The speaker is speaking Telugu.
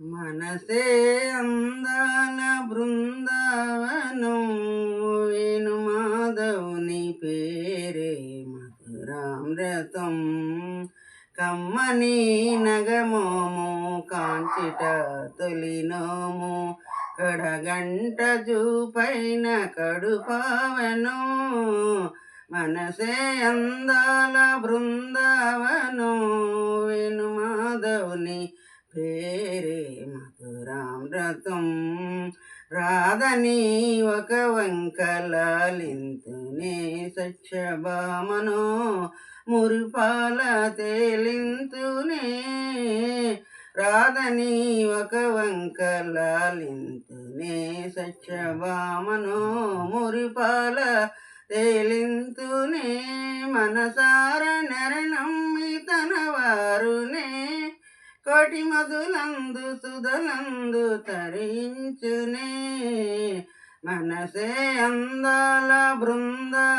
మనసే అందాల బృందావనం వేణు మాధవుని పేరే మధురామృతం కమ్మని నగమోము కాంచిట తొలినోము కడగంట జూపైన కడుపావెను మనసే అందాల బృందావనం వేణు మాధవుని పేరే మధురామృతం రాధని ఒక వంకలాలింతునే సత్యభామను మురిపాల తేలింతునే రాధని ఒక వంకలాలింతునే సత్యభామను మురిపాల తేలింతునే మనసార నెరనమ్మి తన వారునే కోటి మధులందు సుధలందు తరించునే మనసే అందాల బృందావనం